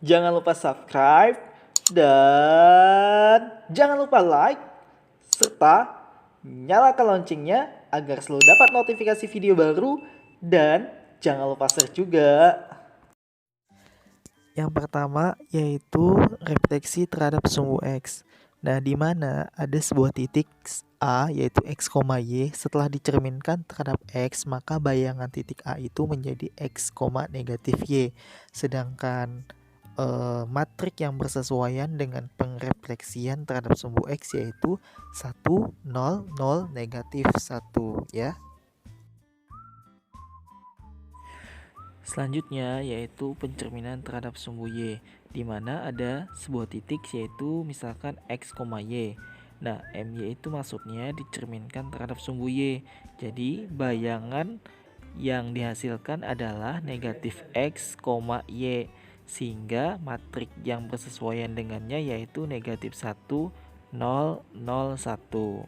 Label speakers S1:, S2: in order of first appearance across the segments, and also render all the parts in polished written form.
S1: Jangan lupa subscribe dan jangan lupa like serta nyalakan loncengnya agar selalu dapat notifikasi video baru dan jangan lupa share juga.
S2: Yang pertama yaitu refleksi terhadap sumbu X. Nah, di mana ada sebuah titik A yaitu X, Y setelah dicerminkan terhadap X, maka bayangan titik A itu menjadi X, negatif Y. Sedangkan matrik yang bersesuaian dengan pengrefleksian terhadap sumbu X yaitu 1, 0, 0, negatif 1 ya. Selanjutnya yaitu pencerminan terhadap sumbu Y, di mana ada sebuah titik yaitu misalkan X, Y. Nah, MY itu maksudnya dicerminkan terhadap sumbu Y. Jadi bayangan yang dihasilkan adalah negatif X, Y. Sehingga matrik yang bersesuaian dengannya yaitu negatif 1, 0, 0, 1.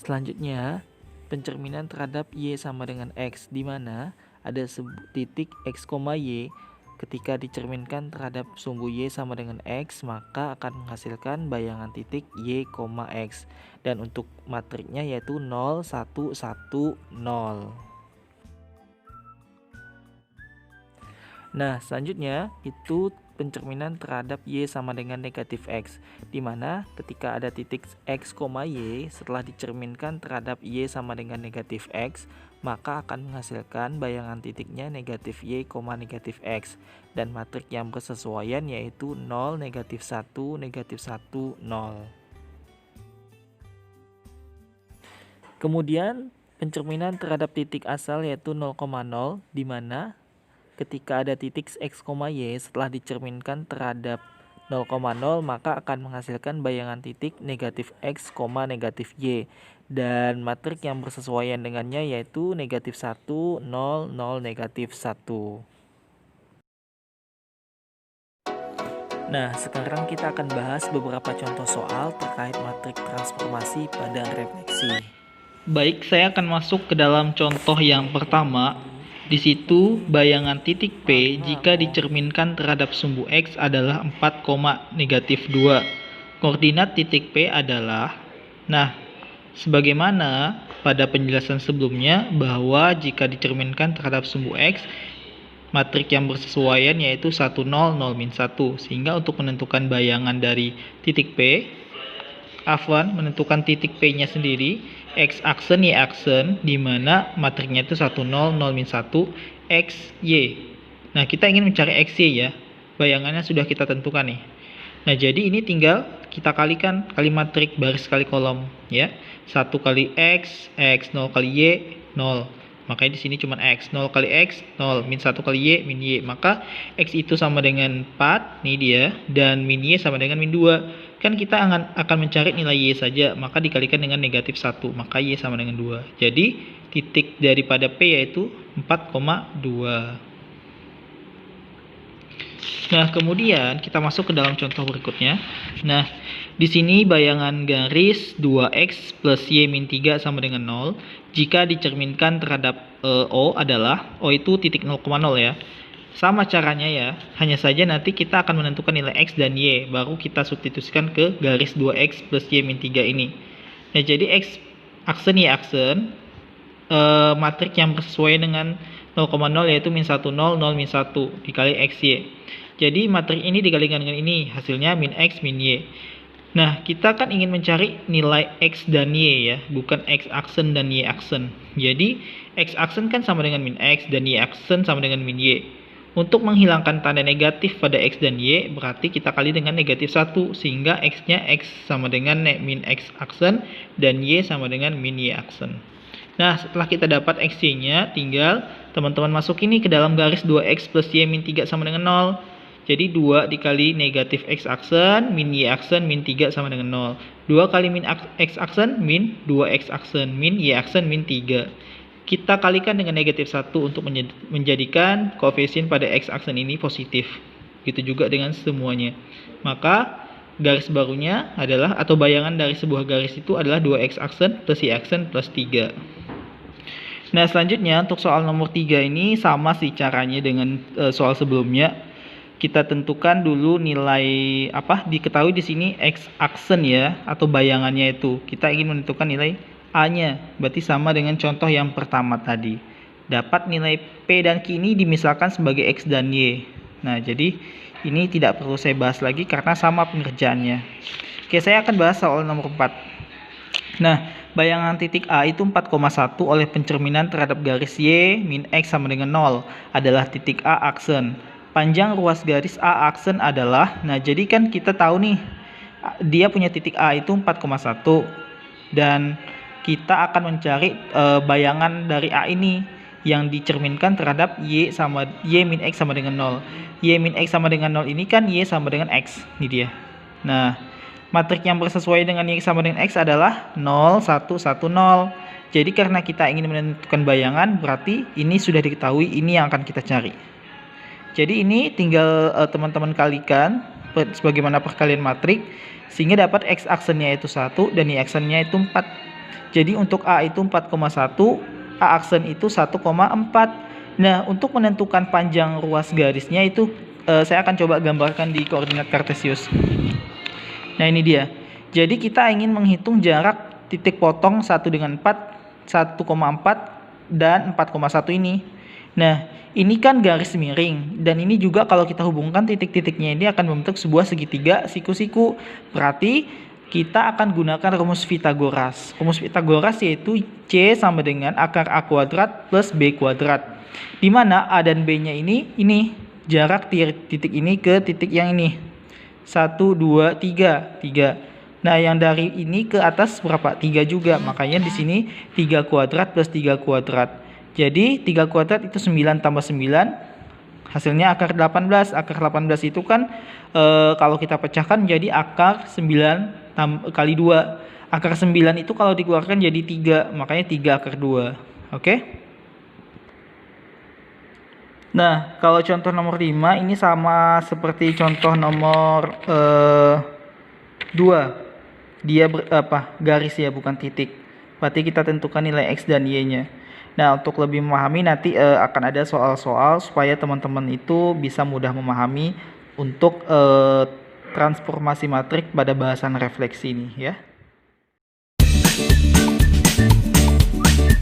S2: Selanjutnya pencerminan terhadap Y sama dengan X, di mana ada titik X, Y. Ketika dicerminkan terhadap sumbu Y sama dengan X, maka akan menghasilkan bayangan titik Y, X. Dan untuk matriknya yaitu 0, 1, 1, 0. Nah, selanjutnya itu pencerminan terhadap Y sama dengan negatif X, di mana ketika ada titik X, Y setelah dicerminkan terhadap Y sama dengan negatif X, maka akan menghasilkan bayangan titiknya negatif Y, negatif X, dan matrik yang bersesuaian yaitu 0, negatif 1, negatif 1, 0. Kemudian pencerminan terhadap titik asal yaitu 0,0, di mana ketika ada titik X, Y setelah dicerminkan terhadap 0,0 maka akan menghasilkan bayangan titik negatif X, negatif Y, dan matrik yang bersesuaian dengannya yaitu negatif 1, 0, 0, negatif 1. Nah, sekarang kita akan bahas beberapa contoh soal terkait matrik transformasi pada refleksi.
S3: Baik, saya akan masuk ke dalam contoh yang pertama. Di situ bayangan titik P jika dicerminkan terhadap sumbu X adalah 4, negatif 2. Koordinat titik P adalah, nah, sebagaimana pada penjelasan sebelumnya bahwa jika dicerminkan terhadap sumbu X, matrik yang bersesuaian yaitu 1, 0, 0, min 1. Sehingga untuk menentukan bayangan dari titik P, menentukan titik P-nya sendiri, X aksen, Y aksen, di mana matriknya itu 1, 0, 0, min 1, X, Y. Nah, kita ingin mencari X, Y ya. Bayangannya sudah kita tentukan nih. Nah, jadi ini tinggal kita kalikan kali matrik baris kali kolom ya. 1 kali X, 0 kali Y, 0. Makanya di sini cuma X, 0 kali X, 0, min 1 kali Y, min Y. Maka X itu sama dengan 4, nih dia, dan min Y sama dengan min 2. Kan kita akan mencari nilai Y saja, maka dikalikan dengan negatif 1, maka Y sama dengan 2. Jadi titik daripada P yaitu 4,2. Nah, kemudian kita masuk ke dalam contoh berikutnya. Nah, di sini bayangan garis 2X plus Y min 3 sama dengan 0 jika dicerminkan terhadap O adalah, O itu titik 0,0 ya. Sama caranya ya, hanya saja nanti kita akan menentukan nilai X dan Y, baru kita substitusikan ke garis 2X plus Y min 3 ini. Nah, jadi X aksen, Y aksen, matrik yang bersesuaian dengan 0,0 yaitu min 1, 0, 0, min 1 dikali X, Y. Jadi matrik ini dikalikan dengan ini, hasilnya min X, min Y. Nah, kita kan ingin mencari nilai X dan Y ya, bukan X aksen dan Y aksen. Jadi, X aksen kan sama dengan min X dan Y aksen sama dengan min Y. Untuk menghilangkan tanda negatif pada X dan Y, berarti kita kali dengan negatif 1, sehingga X-nya X sama dengan min X aksen, dan Y sama dengan min Y aksen. Nah, setelah kita dapat X-Y-nya, tinggal teman-teman masuk ini ke dalam garis 2X plus Y min 3 sama dengan 0. Jadi 2 dikali negatif X aksen, min Y aksen, min 3 sama dengan 0. 2 kali min X aksen, min 2X aksen, min Y aksen, min 3. Kita kalikan dengan negatif 1 untuk menjadikan koefisien pada X aksen ini positif. Gitu juga dengan semuanya. Maka garis barunya adalah, atau bayangan dari sebuah garis itu adalah 2X aksen plus Y aksen plus 3. Nah, selanjutnya untuk soal nomor 3 ini sama sih caranya dengan soal sebelumnya. Kita tentukan dulu nilai diketahui di sini x aksen ya atau bayangannya itu. Kita ingin menentukan nilai A-nya. Berarti sama dengan contoh yang pertama tadi. Dapat nilai P dan Q ini dimisalkan sebagai X dan Y. Nah, jadi ini tidak perlu saya bahas lagi karena sama pengerjaannya. Oke, saya akan bahas soal nomor 4. Nah, bayangan titik A itu 4,1 oleh pencerminan terhadap garis Y min X sama dengan 0 adalah titik A aksen. Panjang ruas garis A aksen adalah, nah jadi kan kita tahu nih, dia punya titik A itu 4,1 dan kita akan mencari bayangan dari A ini yang dicerminkan terhadap Y min X sama dengan 0. Y min X sama dengan 0 ini kan Y sama dengan X, ini dia. Nah, matrik yang bersesuaian dengan Y sama dengan X adalah 0, 1, 1, 0. Jadi karena kita ingin menentukan bayangan, berarti ini sudah diketahui, ini yang akan kita cari. Jadi ini tinggal teman-teman kalikan sebagaimana perkalian matrik, sehingga dapat X aksennya itu 1 dan Y aksennya itu 4. Jadi untuk A itu 4,1, A aksen itu 1,4. Nah, untuk menentukan panjang ruas garisnya itu saya akan coba gambarkan di koordinat kartesius. Nah, ini dia. Jadi kita ingin menghitung jarak titik potong 1 dengan 4, 1,4 dan 4,1 ini. Nah, ini kan garis miring dan ini juga kalau kita hubungkan titik-titiknya ini akan membentuk sebuah segitiga siku-siku. Berarti kita akan gunakan rumus Pythagoras. Rumus Pythagoras yaitu C sama dengan akar A kuadrat plus B kuadrat. Di mana A dan B-nya ini jarak titik ini ke titik yang ini. 1, 2, 3. Nah, yang dari ini ke atas berapa? 3 juga. Makanya di sini 3 kuadrat plus 3 kuadrat. Jadi 3 kuadrat itu 9 tambah 9. Hasilnya akar 18. Akar 18 itu kan kalau kita pecahkan jadi akar 9 kali 2. Akar 9 itu kalau dikeluarkan jadi 3. Makanya 3 akar 2. Oke? Nah, kalau contoh nomor 5 ini sama seperti contoh nomor 2. Dia garis ya, bukan titik. Berarti kita tentukan nilai X dan Y-nya. Nah, untuk lebih memahami nanti akan ada soal-soal supaya teman-teman itu bisa mudah memahami untuk transformasi matrik pada bahasan refleksi ini ya.